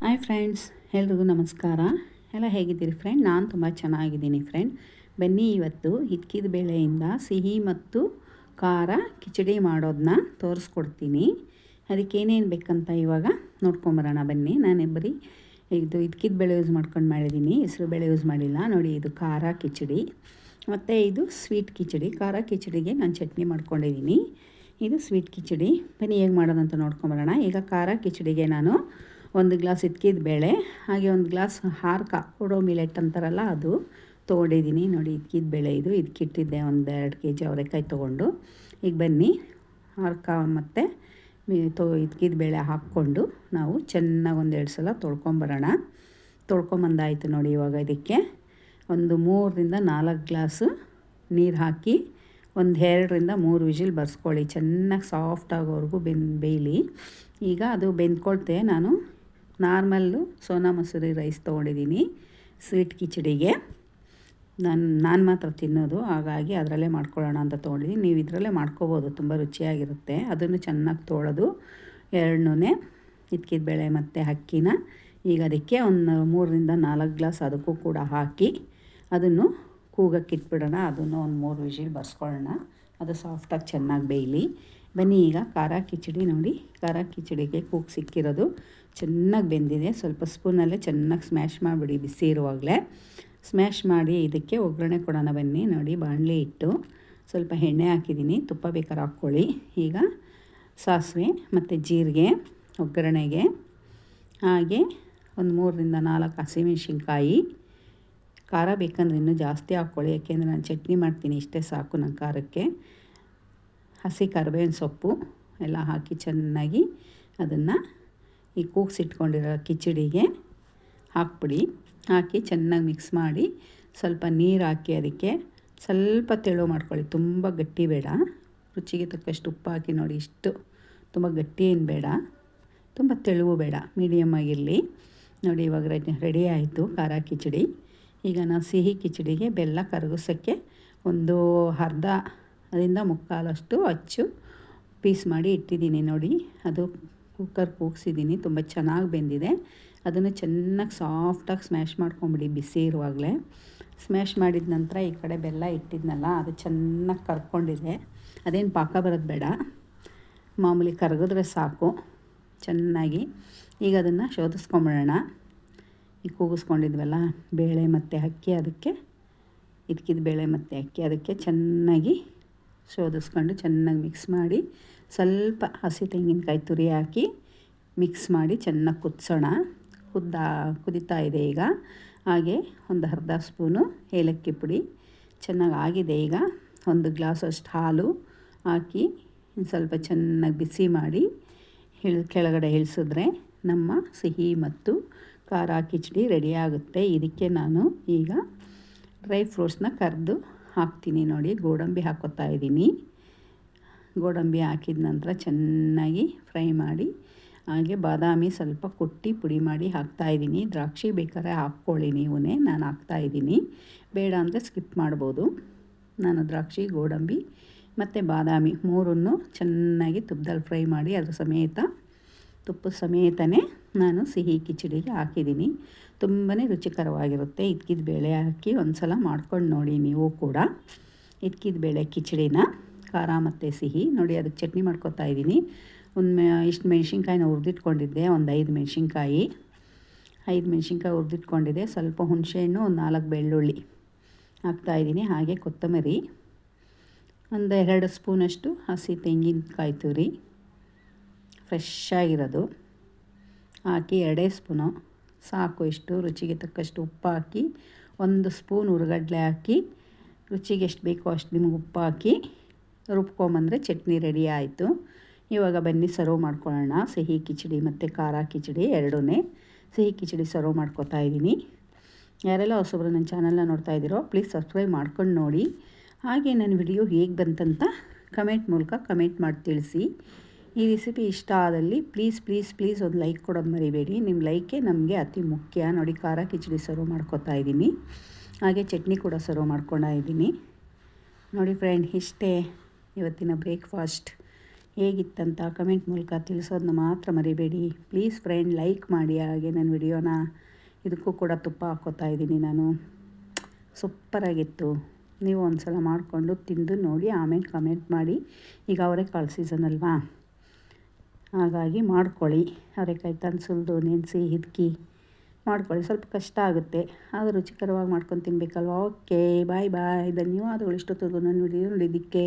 Hi friends, ಎಲ್ರಿಗೂ ನಮಸ್ಕಾರ. ಎಲ್ಲ ಹೇಗಿದ್ದೀರಿ ಫ್ರೆಂಡ್? ನಾನು ತುಂಬ ಚೆನ್ನಾಗಿದ್ದೀನಿ ಫ್ರೆಂಡ್. ಬನ್ನಿ, ಇವತ್ತು ಹಿಚ್ಕಿದ ಬೇಳೆಯಿಂದ ಸಿಹಿ ಮತ್ತು ಖಾರ ಕಿಚಡಿ ಮಾಡೋದನ್ನ ತೋರಿಸ್ಕೊಡ್ತೀನಿ. ಅದಕ್ಕೇನೇನು ಬೇಕಂತ ಇವಾಗ ನೋಡ್ಕೊಂಬರೋಣ ಬನ್ನಿ. ನಾನು ಬರೀ ಇದು ಹಿಚ್ಕಿದ ಬೇಳೆ ಯೂಸ್ ಮಾಡ್ಕೊಂಡು ಮಾಡಿದ್ದೀನಿ, ಹೆಸರು ಬೇಳೆ ಯೂಸ್ ಮಾಡಿಲ್ಲ. ನೋಡಿ, ಇದು ಖಾರ ಕಿಚಡಿ ಮತ್ತು ಇದು ಸ್ವೀಟ್ ಕಿಚಡಿ. ಖಾರ ಕಿಚಡಿಗೆ ನಾನು ಚಟ್ನಿ ಮಾಡ್ಕೊಂಡಿದ್ದೀನಿ. ಇದು ಸ್ವೀಟ್ ಕಿಚಡಿ. ಬನ್ನಿ ಹೇಗೆ ಮಾಡೋದಂತ ನೋಡ್ಕೊಂಬರೋಣ. ಈಗ ಖಾರ ಕಿಚಡಿಗೆ ನಾನು 1 ಗ್ಲಾಸ್ ಹಿಚ್ಕಿದ ಬೇಳೆ, ಹಾಗೆ 1 ಗ್ಲಾಸ್ ಹಾರ್ಕ ಕೊಡೋ ಮಿಲೆಟ್ ಅಂತಾರಲ್ಲ ಅದು ತೊಗೊಂಡಿದ್ದೀನಿ. ನೋಡಿ, ಹಿಚ್ಕಿದ ಬೇಳೆ ಇದು. ಇದಕ್ಕಿಟ್ಟಿದ್ದೆ 1-2 kg ಅವರೆಕಾಯಿ ತೊಗೊಂಡು. ಈಗ ಬನ್ನಿ, ಹಾರ್ಕ ಮತ್ತು ಹಿಚ್ಕಿದ ಬೇಳೆ ಹಾಕ್ಕೊಂಡು ನಾವು ಚೆನ್ನಾಗಿ 1-2 ಸಲ ತೊಳ್ಕೊಂಬರೋಣ. ತೊಳ್ಕೊಂಬಂದಾಯಿತು ನೋಡಿ. ಇವಾಗ ಇದಕ್ಕೆ 3-4 ಗ್ಲಾಸು ನೀರು ಹಾಕಿ 2-3 ವಿಷಿಲ್ ಬರ್ಸ್ಕೊಳ್ಳಿ. ಚೆನ್ನಾಗಿ ಸಾಫ್ಟ್ ಆಗೋವರೆಗೂ ಬೇಯಲಿ. ಈಗ ಅದು ಬೆಂದ್ಕೊಳ್ತೆ. ನಾನು ನಾರ್ಮಲ್ಲು ಸೋನಾ ಮಸೂರಿ ರೈಸ್ ತೊಗೊಂಡಿದ್ದೀನಿ ಸ್ವೀಟ್ ಕಿಚಡಿಗೆ. ನಾನು ಮಾತ್ರ ತಿನ್ನೋದು, ಹಾಗಾಗಿ ಅದರಲ್ಲೇ ಮಾಡ್ಕೊಳ್ಳೋಣ ಅಂತ ತೊಗೊಂಡಿದ್ದೀನಿ. ನೀವು ಇದರಲ್ಲೇ ಮಾಡ್ಕೋಬೋದು, ತುಂಬ ರುಚಿಯಾಗಿರುತ್ತೆ. ಅದನ್ನು ಚೆನ್ನಾಗಿ ತೊಳೆದು ಎರಡನ್ನೂ ಹಿಚ್ಕಿದ ಬೇಳೆ ಮತ್ತು ಅಕ್ಕಿನ ಈಗ ಅದಕ್ಕೆ 3-4 ಗ್ಲಾಸ್ ಅದಕ್ಕೂ ಕೂಡ ಹಾಕಿ ಅದನ್ನು ಕೂಗಕ್ಕೆ ಇಟ್ಬಿಡೋಣ. ಅದನ್ನು 3 ವಿಷಿಲ್ ಬರ್ಸ್ಕೊಳ್ಳೋಣ. ಅದು ಸಾಫ್ಟಾಗಿ ಚೆನ್ನಾಗಿ ಬೇಯಲಿ. ಬನ್ನಿ, ಈಗ ಖಾರ ಕಿಚಡಿ ನೋಡಿ. ಖಾರ ಕಿಚಡಿಗೆ ಕೂಗು ಸಿಕ್ಕಿರೋದು ಚೆನ್ನಾಗಿ ಬೆಂದಿದೆ. ಸ್ವಲ್ಪ ಸ್ಪೂನಲ್ಲೇ ಚೆನ್ನಾಗಿ ಸ್ಮ್ಯಾಶ್ ಮಾಡಿಬಿಡಿ, ಬಿಸಿ ಇರುವಾಗಲೇ ಸ್ಮ್ಯಾಶ್ ಮಾಡಿ ಇದಕ್ಕೆ ಒಗ್ಗರಣೆ ಕೊಡೋಣ. ಬನ್ನಿ ನೋಡಿ, ಬಾಣಲಿ ಇಟ್ಟು ಸ್ವಲ್ಪ ಎಣ್ಣೆ ಹಾಕಿದ್ದೀನಿ, ತುಪ್ಪ ಬೇಕಾದ್ರೆ ಹಾಕ್ಕೊಳ್ಳಿ. ಈಗ ಸಾಸಿವೆ ಮತ್ತು ಜೀರಿಗೆ ಒಗ್ಗರಣೆಗೆ, ಹಾಗೆ 3-4 ಹಸಿಮೆಣ್ಸಿನ್ಕಾಯಿ. ಖಾರ ಬೇಕಂದ್ರೆ ಇನ್ನೂ ಜಾಸ್ತಿ ಹಾಕ್ಕೊಳ್ಳಿ, ಯಾಕೆಂದರೆ ನಾನು ಚಟ್ನಿ ಮಾಡ್ತೀನಿ, ಇಷ್ಟೇ ಸಾಕು ನನ್ನ ಖಾರಕ್ಕೆ. ಹಸಿ ಕರಿಬೇವಿನ ಸೊಪ್ಪು ಎಲ್ಲ ಹಾಕಿ ಚೆನ್ನಾಗಿ ಅದನ್ನು ಈ ಕೂಗ್ಸಿಟ್ಕೊಂಡಿರೋ ಕಿಚಡಿಗೆ ಹಾಕ್ಬಿಡಿ. ಹಾಕಿ ಚೆನ್ನಾಗಿ ಮಿಕ್ಸ್ ಮಾಡಿ ಸ್ವಲ್ಪ ನೀರು ಹಾಕಿ ಅದಕ್ಕೆ ಸ್ವಲ್ಪ ತೆಳು ಮಾಡ್ಕೊಳ್ಳಿ. ತುಂಬ ಗಟ್ಟಿ ಬೇಡ, ರುಚಿಗೆ ತಕ್ಕಷ್ಟು ಉಪ್ಪು ಹಾಕಿ ನೋಡಿ. ಇಷ್ಟು ತುಂಬ ಗಟ್ಟಿ ಏನು ಬೇಡ, ತುಂಬ ತೆಳುವು ಬೇಡ, ಮೀಡಿಯಮ್ ಆಗಿರಲಿ. ನೋಡಿ, ಇವಾಗ ರೆಡಿ ಆಯಿತು ಖಾರ ಕಿಚಡಿ. ಈಗ ನಾವು ಸಿಹಿ ಕಿಚಡಿಗೆ ಬೆಲ್ಲ ಕರಗಿಸೋಕ್ಕೆ ಅರ್ಧದಿಂದ ಮುಕ್ಕಾಲಷ್ಟು ಅಚ್ಚು ಪೀಸ್ ಮಾಡಿ ಇಟ್ಟಿದ್ದೀನಿ ನೋಡಿ. ಅದು ಕುಕ್ಕರ್ ಕೂಗಿಸಿದ್ದೀನಿ, ತುಂಬ ಚೆನ್ನಾಗಿ ಬೆಂದಿದೆ. ಅದನ್ನು ಚೆನ್ನಾಗಿ ಸಾಫ್ಟಾಗಿ ಸ್ಮ್ಯಾಶ್ ಮಾಡ್ಕೊಂಬಿಡಿ ಬಿಸಿ ಇರುವಾಗಲೇ. ಸ್ಮ್ಯಾಶ್ ಮಾಡಿದ ನಂತರ ಈ ಕಡೆ ಬೆಲ್ಲ ಇಟ್ಟಿದ್ನಲ್ಲ, ಅದು ಚೆನ್ನಾಗಿ ಕರ್ಕೊಂಡಿದೆ. ಅದೇನು ಪಾಕ ಬರೋದು ಬೇಡ, ಮಾಮೂಲಿ ಕರಗಿದ್ರೆ ಸಾಕು ಚೆನ್ನಾಗಿ. ಈಗ ಅದನ್ನು ಶೋಧಿಸ್ಕೊಂಬಿಡೋಣ. ಈ ಕೂಗಿಸ್ಕೊಂಡಿದ್ವಲ್ಲ ಬೇಳೆ ಮತ್ತು ಅಕ್ಕಿ, ಅದಕ್ಕೆ ಹಿಚ್ಕಿದ ಬೇಳೆ ಮತ್ತು ಅಕ್ಕಿ ಅದಕ್ಕೆ ಚೆನ್ನಾಗಿ ಶೋಧಿಸ್ಕೊಂಡು ಚೆನ್ನಾಗಿ ಮಿಕ್ಸ್ ಮಾಡಿ ಸ್ವಲ್ಪ ಹಸಿ ತೆಂಗಿನಕಾಯಿ ತುರಿ ಹಾಕಿ ಮಿಕ್ಸ್ ಮಾಡಿ ಚೆನ್ನಾಗಿ ಕುದಿಸೋಣ. ಕುದೀತಾ ಇದೆ ಈಗ. ಹಾಗೆ ಅರ್ಧ ಸ್ಪೂನು ಏಲಕ್ಕಿ ಪುಡಿ. ಚೆನ್ನಾಗಿ ಆಗಿದೆ. ಈಗ 1 ಗ್ಲಾಸಷ್ಟು ಹಾಲು ಹಾಕಿ ಸ್ವಲ್ಪ ಚೆನ್ನಾಗಿ ಬಿಸಿ ಮಾಡಿ ಕೆಳಗಡೆ ಇಳಿಸಿದ್ರೆ ನಮ್ಮ ಸಿಹಿ ಮತ್ತು ಖಾರ ಕಿಚಡಿ ರೆಡಿ ಆಗುತ್ತೆ. ಇದಕ್ಕೆ ನಾನು ಈಗ ಡ್ರೈ ಫ್ರೂಟ್ಸ್ನ ಕರೆದು ಹಾಕ್ತೀನಿ ನೋಡಿ. ಗೋಡಂಬಿ ಹಾಕ್ಕೊತಾ ಇದ್ದೀನಿ. ಗೋಡಂಬಿ ಹಾಕಿದ ನಂತರ ಚೆನ್ನಾಗಿ ಫ್ರೈ ಮಾಡಿ, ಹಾಗೆ ಬಾದಾಮಿ ಸ್ವಲ್ಪ ಕುಟ್ಟಿ ಪುಡಿ ಮಾಡಿ ಹಾಕ್ತಾಯಿದ್ದೀನಿ. ದ್ರಾಕ್ಷಿ ಬೇಕಾದ್ರೆ ಹಾಕ್ಕೊಳ್ಳಿ ನೀವೇ, ನಾನು ಹಾಕ್ತಾಯಿದ್ದೀನಿ. ಬೇಡ ಅಂದರೆ ಸ್ಕಿಪ್ ಮಾಡ್ಬೋದು. ನಾನು ದ್ರಾಕ್ಷಿ, ಗೋಡಂಬಿ ಮತ್ತು ಬಾದಾಮಿ 3 ಚೆನ್ನಾಗಿ ತುಪ್ಪದಲ್ಲಿ ಫ್ರೈ ಮಾಡಿ ತುಪ್ಪದ ಸಮೇತನೇ ನಾನು ಸಿಹಿ ಕಿಚಡಿಗೆ ಹಾಕಿದ್ದೀನಿ. ತುಂಬಾ ರುಚಿಕರವಾಗಿರುತ್ತೆ. ಹಿಚ್ಕಿದ ಬೇಳೆ ಹಾಕಿ ಒಂದು ಸಲ ಮಾಡ್ಕೊಂಡು ನೋಡಿ ನೀವು ಕೂಡ. ಹಿಚ್ಕಿದ ಬೇಳೆ ಕಿಚಡಿನ ಖಾರ ಮತ್ತು ಸಿಹಿ ನೋಡಿ. ಅದಕ್ಕೆ ಚಟ್ನಿ ಮಾಡ್ಕೊತಾ ಇದ್ದೀನಿ. ಇಷ್ಟು ಮೆಣಸಿನ್ಕಾಯಿನ ಹುರಿದಿಟ್ಕೊಂಡಿದ್ದೆ, 5 ಮೆಣಸಿನ್ಕಾಯಿ ಹುರಿದಿಟ್ಕೊಂಡಿದ್ದೆ. ಸ್ವಲ್ಪ ಹುಣಸೆಹಣ್ಣು, 4 ಬೆಳ್ಳುಳ್ಳಿ ಹಾಕ್ತಾಯಿದ್ದೀನಿ. ಹಾಗೆ ಕೊತ್ತಂಬರಿ, 2 ಸ್ಪೂನಷ್ಟು ಹಸಿ ತೆಂಗಿನಕಾಯಿ ತುರಿ ಫ್ರೆಶ್ ಆಗಿರೋದು ಹಾಕಿ 2 ಸ್ಪೂನು ಸಾಕು. ಇಷ್ಟು ರುಚಿಗೆ ತಕ್ಕಷ್ಟು ಉಪ್ಪು ಹಾಕಿ 1 ಸ್ಪೂನ್ ಹುರಿಗಡಲೆ ಹಾಕಿ ರುಚಿಗೆ ಎಷ್ಟು ಬೇಕೋ ಅಷ್ಟು ನಿಮಗೆ ಉಪ್ಪು ಹಾಕಿ ರುಬ್ಕೊಂಬಂದರೆ ಚಟ್ನಿ ರೆಡಿ ಆಯಿತು. ಇವಾಗ ಬನ್ನಿ ಸರ್ವ್ ಮಾಡ್ಕೊಳ್ಳೋಣ. ಸಿಹಿ ಕಿಚಡಿ ಮತ್ತು ಖಾರ ಕಿಚಡಿ ಎರಡೂ. ಸಿಹಿ ಕಿಚಡಿ ಸರ್ವ್ ಮಾಡ್ಕೊತಾ ಇದ್ದೀನಿ. ಯಾರೆಲ್ಲ ಹೊಸಬ್ರು ನನ್ನ ಚಾನಲ್ನ ನೋಡ್ತಾ ಇದ್ದೀರೋ ಪ್ಲೀಸ್ ಸಬ್ಸ್ಕ್ರೈಬ್ ಮಾಡ್ಕೊಂಡು ನೋಡಿ. ಹಾಗೆ ನನ್ನ ವಿಡಿಯೋ ಹೇಗೆ ಬಂತಂತ ಕಮೆಂಟ್ ಮೂಲಕ ಕಮೆಂಟ್ ಮಾಡಿ ತಿಳಿಸಿ. ಈ ರೆಸಿಪಿ ಇಷ್ಟ ಆದಲ್ಲಿ ಪ್ಲೀಸ್ ಒಂದು ಲೈಕ್ ಕೊಡೋದು ಮರಿಬೇಡಿ. ನಿಮ್ಮ ಲೈಕೇ ನಮಗೆ ಅತಿ ಮುಖ್ಯ. ನೋಡಿ, ಖಾರ ಕಿಚಡಿ ಸರ್ವ್ ಮಾಡ್ಕೊತಾ ಇದ್ದೀನಿ. ಹಾಗೆ ಚಟ್ನಿ ಕೂಡ ಸರ್ವ್ ಮಾಡ್ಕೊಂಡಿದ್ದೀನಿ ನೋಡಿ ಫ್ರೆಂಡ್. ಇಷ್ಟೇ ಇವತ್ತಿನ ಬ್ರೇಕ್ಫಾಸ್ಟ್. ಹೇಗಿತ್ತಂತ ಕಮೆಂಟ್ ಮೂಲಕ ತಿಳಿಸೋದನ್ನ ಮಾತ್ರ ಮರಿಬೇಡಿ. ಪ್ಲೀಸ್ ಫ್ರೆಂಡ್, ಲೈಕ್ ಮಾಡಿ. ಹಾಗೆ ನನ್ನ ವಿಡಿಯೋನ ಇದಕ್ಕೂ ಕೂಡ ತುಪ್ಪ ಹಾಕ್ಕೋತಾ ಇದ್ದೀನಿ ನಾನು. ಸೂಪರಾಗಿತ್ತು. ನೀವು ಒಂದು ಸಲ ಮಾಡಿಕೊಂಡು ತಿಂದು ನೋಡಿ, ಆಮೇಲೆ ಕಮೆಂಟ್ ಮಾಡಿ. ಈಗ ಅವರೆಕಾಳು ಸೀಸನ್ ಅಲ್ವಾ, ಹಾಗಾಗಿ ಮಾಡ್ಕೊಳ್ಳಿ. ಅವರೆಕಾಯಿ ತಂದು ಸುಲಿದು ನೆನೆಸಿ ಹಿದ್ಕಿ ಮಾಡ್ಕೊಳ್ಳಿ. ಸ್ವಲ್ಪ ಕಷ್ಟ ಆಗುತ್ತೆ, ಆದರೂ ರುಚಿಕರವಾಗಿ ಮಾಡ್ಕೊಂಡು ತಿನ್ನಬೇಕಲ್ವ. ಓಕೆ, ಬಾಯ್ ಬಾಯ್. ಧನ್ಯವಾದಗಳು ಇಷ್ಟೊತ್ತಿಗೂ ನನ್ನ ವಿಡಿಯೋ ನೋಡಿದ್ದಕ್ಕೆ.